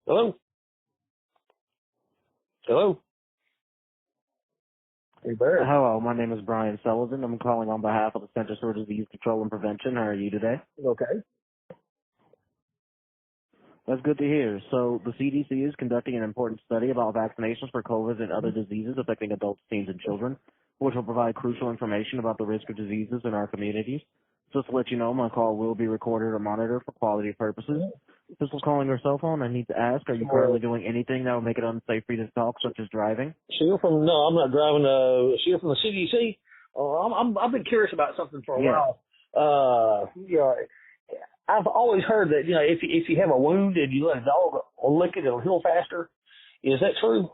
Hello? Hello? Hey, Barry. Hello, my name is Brian Sullivan. I'm calling on behalf of the Centers for Disease Control and Prevention. How are you today? Okay. That's good to hear. So the CDC is conducting an important study about vaccinations for COVID and other diseases affecting adults, teens, and children, which will provide crucial information about the risk of diseases in our communities. Just to let you know, my call will be recorded or monitored for quality purposes. If this was calling your cell phone, I need to ask, are you currently doing anything that will make it unsafe for you to talk, such as driving? Sheila from, no, I'm not driving, Sheila from the CDC. I've been curious about something for a while. I've always heard that, if you have a wound and you let a dog lick it, it'll heal faster. Is that true?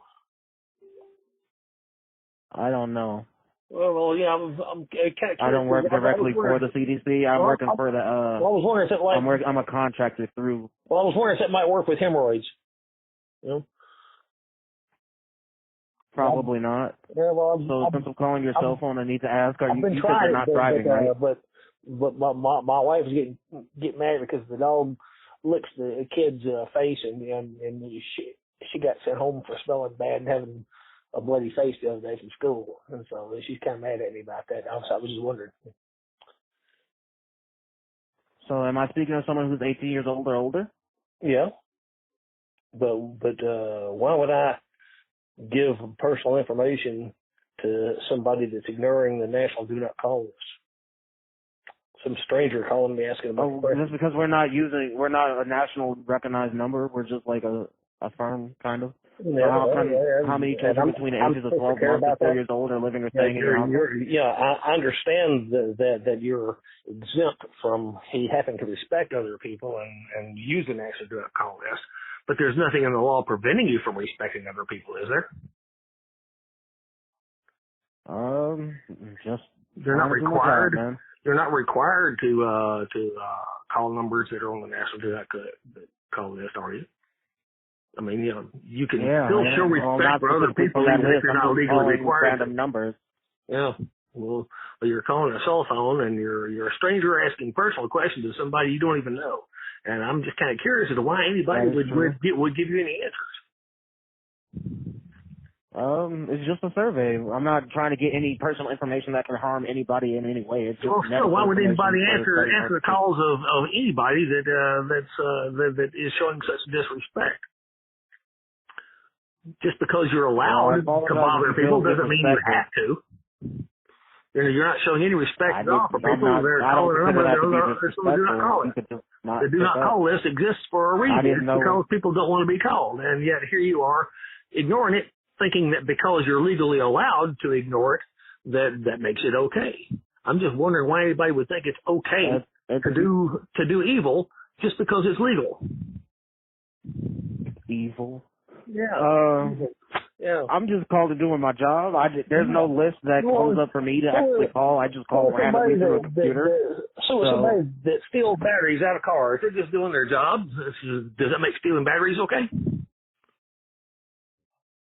I don't know. Well, yeah, I'm kind of curious. I don't work directly for the CDC. I'm working for the, I was wondering if that I'm a contractor through. Well, I was wondering if that might work with hemorrhoids. You know? Probably not. Yeah, well, So since I'm calling your cell phone, I need to ask, I've been you said trying, you're not driving, right? but my wife was getting mad because the dog licks the kid's face, and she got sent home for smelling bad and having a bloody face the other day from school, and so she's kind of mad at me about that. I was just wondering. So am I speaking of someone who's 18 years old or older? Yeah, but why would I give personal information to somebody that's ignoring the national do not call list? Some stranger calling me asking about questions. Just because we're not a national recognized number, we're just like a firm, kind of. Yeah, So how many children between the ages of 12 months and 4 years old are living or staying in your home? I understand that you're exempt from having to respect other people and use the national do not call list, but there's nothing in the law preventing you from respecting other people, is there? Just they're not required. Job, man. They're not required to call numbers that are on the national do not call list, are you? I mean, you can still show respect for other people even if you're not legally required. Random numbers. Yeah. Well, you're calling a cell phone and you're a stranger asking personal questions to somebody you don't even know. And I'm just kind of curious as to why anybody would give you any answers. It's just a survey. I'm not trying to get any personal information that can harm anybody in any way. It's just why would anybody answer the calls of anybody that is showing such disrespect? Just because you're allowed to bother people doesn't mean you have to. You're not showing any respect at all for people. They're calling a number they're do not call it. The do not call list exists for a reason. It's because people don't want to be called. And yet here you are ignoring it, thinking that because you're legally allowed to ignore it, that makes it okay. I'm just wondering why anybody would think it's okay to do evil just because it's legal. Evil. Yeah. Yeah. I'm just called to doing my job. There's no list that comes up for me to actually call. I just call randomly through a computer. So somebody that steals batteries out of cars, they're just doing their job. Does that make stealing batteries okay?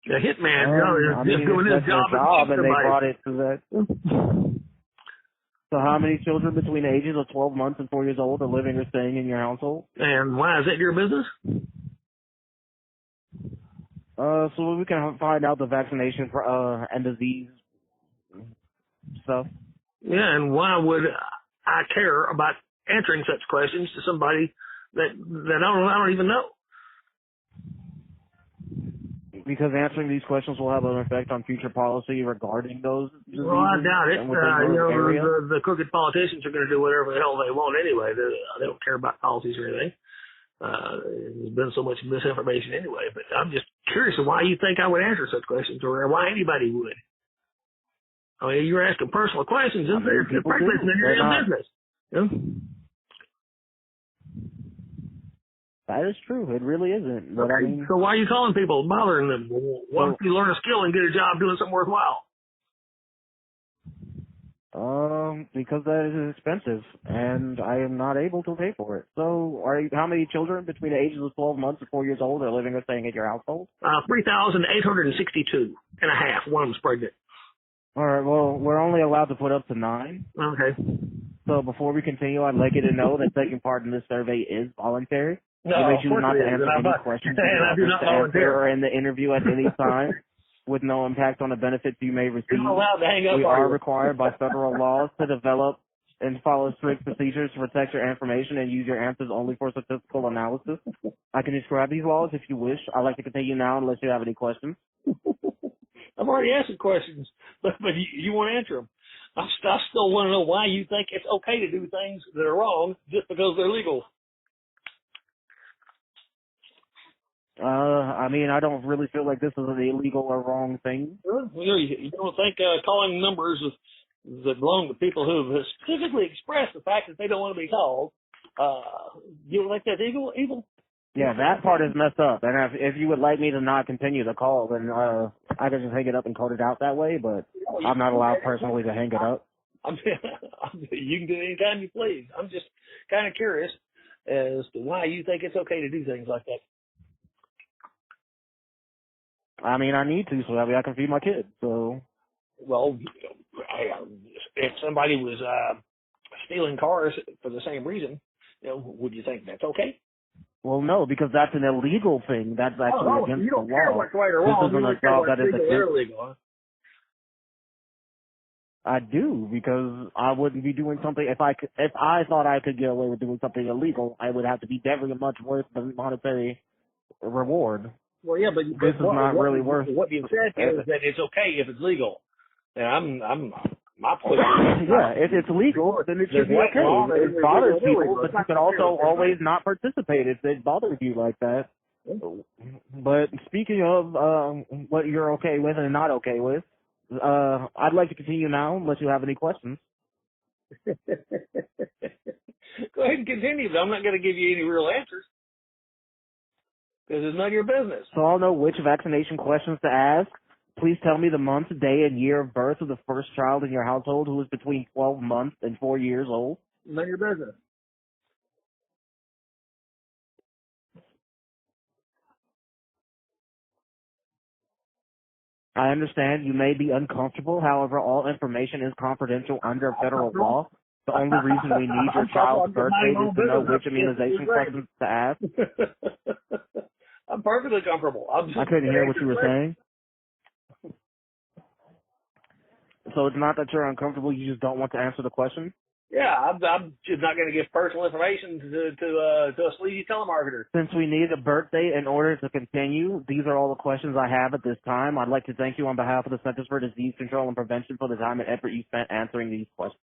A hitman, just doing his job and they brought it to that. So how many children between the ages of 12 months and 4 years old are living or staying in your household? And why is that your business? So we can find out the vaccination for and disease stuff. Yeah, and why would I care about answering such questions to somebody that I don't even know? Because answering these questions will have an effect on future policy regarding those diseases. Well, I doubt it. The crooked politicians are going to do whatever the hell they want anyway. They don't care about policies or anything. There's been so much misinformation anyway. But I'm just curious of why you think I would answer such questions, or why anybody would. I mean, you're asking personal questions. Frankly, you're in business. Yeah? That is true. It really isn't. But okay. I mean, so why are you calling people, bothering them? Why don't you learn a skill and get a job doing something worthwhile? Because that is expensive, and I am not able to pay for it. So, how many children between the ages of 12 months and 4 years old are living or staying at your household? 3,862 and a half. One of them's pregnant. All right. Well, we're only allowed to put up to 9. Okay. So before we continue, I'd like you to know that taking part in this survey is voluntary. No, You may of choose course not it to is. answer any questions And I do not volunteer. or in the interview at any time with no impact on the benefits you may receive. You're not allowed to hang up. We are required by federal laws to develop and follow strict procedures to protect your information and use your answers only for statistical analysis. I can describe these laws if you wish. I'd like to continue now unless you have any questions. I've already asked the questions, but you won't answer them. I still want to know why you think it's okay to do things that are wrong just because they're legal. I mean, I don't really feel like this is an illegal or wrong thing. You don't think calling numbers that belong to people who have specifically expressed the fact that they don't want to be called, you don't think that's evil? Yeah, that part is messed up. And if you would like me to not continue the call, then I could just hang it up and code it out that way, but I'm not allowed personally to hang it up. You can do it anytime you please. I'm just kind of curious as to why you think it's okay to do things like that. I mean, I need to, so that way I can feed my kids, so. Well, if somebody was stealing cars for the same reason, would you think that's okay? Well, no, because that's an illegal thing. That's actually against the law. Care what's right or wrong. This isn't a job that is illegal. Huh? I do, because I wouldn't be doing something if I thought I could get away with doing something illegal, I would have to be very much worth the monetary reward. Well, yeah, but this is not really worth. What you said is that it's okay if it's legal. And my point. Yeah, if it's legal, then it should be okay. It bothers people, but you can also always not participate if it bothers you like that. But speaking of what you're okay with and not okay with, I'd like to continue now, unless you have any questions. Go ahead and continue, but I'm not going to give you any real answers. Because it's none of your business. So I'll know which vaccination questions to ask. Please tell me the month, day, and year of birth of the first child in your household who is between 12 months and 4 years old. None of your business. I understand you may be uncomfortable. However, all information is confidential under federal law. The only reason we need your child's birth date is to know which immunization questions to ask. I'm perfectly comfortable. I couldn't hear what you were saying. So it's not that you're uncomfortable, you just don't want to answer the question? Yeah, I'm just not going to give personal information to a sleazy telemarketer. Since we need a birth date in order to continue, these are all the questions I have at this time. I'd like to thank you on behalf of the Centers for Disease Control and Prevention for the time and effort you spent answering these questions.